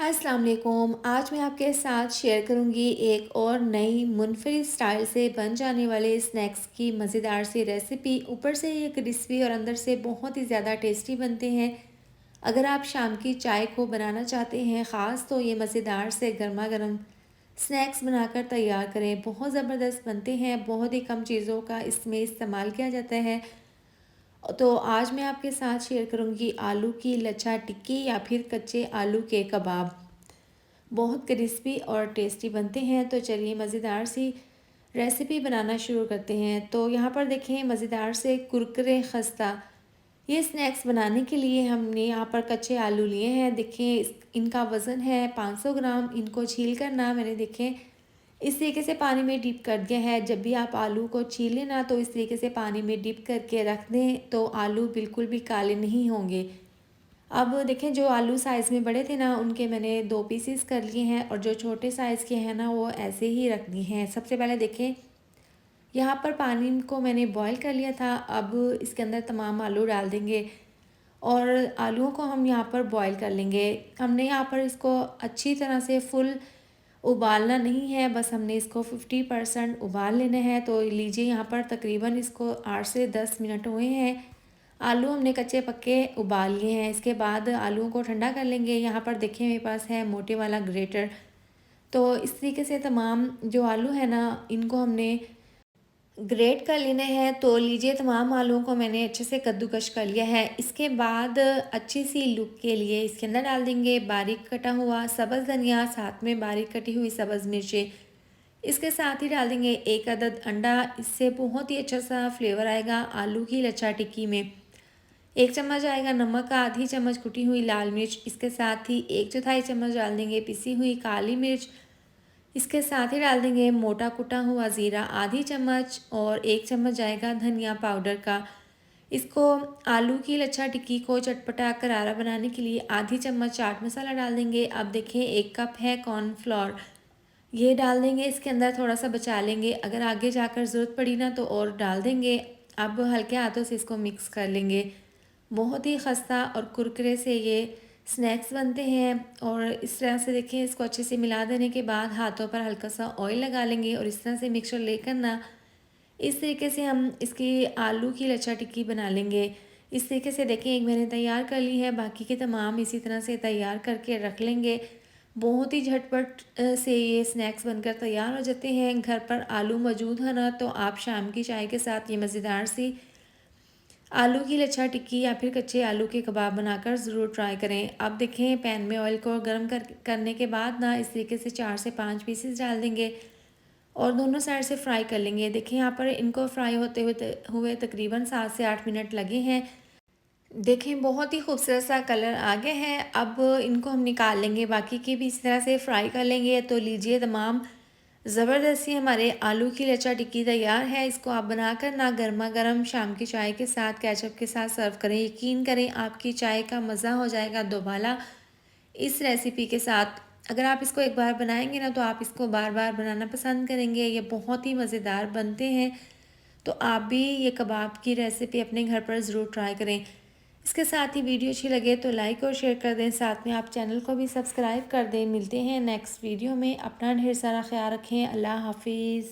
अस्सलाम वालेकुम। आज मैं आपके साथ शेयर करूंगी एक और नई मुनफरिद स्टाइल से बन जाने वाले स्नैक्स की मज़ेदार सी रेसिपी। ऊपर से ये क्रिस्पी और अंदर से बहुत ही ज़्यादा टेस्टी बनते हैं। अगर आप शाम की चाय को बनाना चाहते हैं ख़ास, तो ये मज़ेदार से गर्मा गर्म स्नैक्स बनाकर तैयार करें। बहुत ज़बरदस्त बनते हैं। बहुत ही कम चीज़ों का इसमें इस्तेमाल किया जाता है। तो आज मैं आपके साथ शेयर करूंगी आलू की लच्छा टिक्की या फिर कच्चे आलू के कबाब। बहुत क्रिस्पी और टेस्टी बनते हैं। तो चलिए मज़ेदार सी रेसिपी बनाना शुरू करते हैं। तो यहाँ पर देखें मज़ेदार से कुरकुरे खस्ता, ये स्नैक्स बनाने के लिए हमने यहाँ पर कच्चे आलू लिए हैं। देखें इनका वज़न है 500 ग्राम। इनको छील कर ना मैंने देखें इस तरीके से पानी में डिप कर दिया है। जब भी आप आलू को छीलें ना, तो इस तरीके से पानी में डिप करके रख दें, तो आलू बिल्कुल भी काले नहीं होंगे। अब देखें जो आलू साइज़ में बड़े थे ना, उनके मैंने 2 पीसेस कर लिए हैं, और जो छोटे साइज़ के हैं ना, वो ऐसे ही रख दिए हैं। सबसे पहले देखें यहाँ पर पानी को मैंने बॉईल कर लिया था। अब इसके अंदर तमाम आलू डाल देंगे और आलूओं को हम यहाँ पर बॉईल कर लेंगे। हमने यहाँ पर इसको अच्छी तरह से फुल उबालना नहीं है, बस हमने इसको 50% उबाल लेना है। तो लीजिए यहाँ पर तकरीबन इसको 8 से 10 मिनट हुए हैं। आलू हमने कच्चे पक्के उबाल लिए हैं। इसके बाद आलूओं को ठंडा कर लेंगे। यहाँ पर देखिए मेरे पास है मोटे वाला ग्रेटर। तो इस तरीके से तमाम जो आलू है ना, इनको हमने ग्रेट कर लेना है। तो लीजिए तमाम आलूओं को मैंने अच्छे से कद्दूकश कर लिया है। इसके बाद अच्छी सी लुक के लिए इसके अंदर डाल देंगे बारीक कटा हुआ सब्ज़ धनिया, साथ में बारीक कटी हुई सब्ज़ मिर्चें। इसके साथ ही डाल देंगे 1 अदद अंडा। इससे बहुत ही अच्छा सा फ्लेवर आएगा आलू की लच्छा टिक्की में। 1 चम्मच आएगा नमक, आधी चम्मच कुटी हुई लाल मिर्च। इसके साथ ही 1/4 चम्मच डाल देंगे पिसी हुई काली मिर्च। इसके साथ ही डाल देंगे मोटा कुटा हुआ ज़ीरा आधी चम्मच, और 1 चम्मच जाएगा धनिया पाउडर का। इसको आलू की लच्छा टिक्की को चटपटा करारा बनाने के लिए आधी चम्मच चाट मसाला डाल देंगे। अब देखें 1 कप है कॉर्नफ्लोर, ये डाल देंगे इसके अंदर। थोड़ा सा बचा लेंगे, अगर आगे जाकर ज़रूरत पड़ी ना तो और डाल देंगे। अब हल्के हाथों से इसको मिक्स कर लेंगे। बहुत ही खस्ता और कुरकुरे से ये स्नैक्स बनते हैं। और इस तरह से देखिए इसको अच्छे से मिला देने के बाद हाथों पर हल्का सा ऑयल लगा लेंगे, और इस तरह से मिक्सचर लेकर ना इस तरीके से हम इसकी आलू की लच्छा टिक्की बना लेंगे। इस तरीके से देखिए एक मैंने तैयार कर ली है, बाकी के तमाम इसी तरह से तैयार करके रख लेंगे। बहुत ही झटपट से ये स्नैक्स बनकर तैयार हो जाते हैं। घर पर आलू मौजूद है ना, तो आप शाम की चाय के साथ ये मज़ेदार सी आलू की लच्छा टिक्की या फिर कच्चे आलू के कबाब बनाकर ज़रूर ट्राई करें। अब देखें पैन में ऑयल को गर्म करने के बाद ना इस तरीके से 4 से 5 पीसेस डाल देंगे और दोनों साइड से फ्राई कर लेंगे। देखिए यहाँ पर इनको फ्राई होते हुए तकरीबन 7 से 8 मिनट लगे हैं। देखें बहुत ही खूबसूरत सा कलर आ गया है। अब इनको हम निकाल लेंगे, बाकी की भी इस तरह से फ्राई कर लेंगे। तो लीजिए तमाम ज़बरदस्ती हमारे आलू की लच्छा टिक्की तैयार है। इसको आप बनाकर ना गर्मा गर्म शाम की चाय के साथ केचप के साथ सर्व करें। यकीन करें आपकी चाय का मज़ा हो जाएगा दोबाला इस रेसिपी के साथ। अगर आप इसको एक बार बनाएंगे ना, तो आप इसको बार बार बनाना पसंद करेंगे। ये बहुत ही मज़ेदार बनते हैं। तो आप भी ये कबाब की रेसिपी अपने घर पर ज़रूर ट्राई करें। इसके साथ ही वीडियो अच्छी लगे तो लाइक और शेयर कर दें, साथ में आप चैनल को भी सब्सक्राइब कर दें। मिलते हैं नेक्स्ट वीडियो में। अपना ढेर सारा ख्याल रखें। अल्लाह हाफिज़।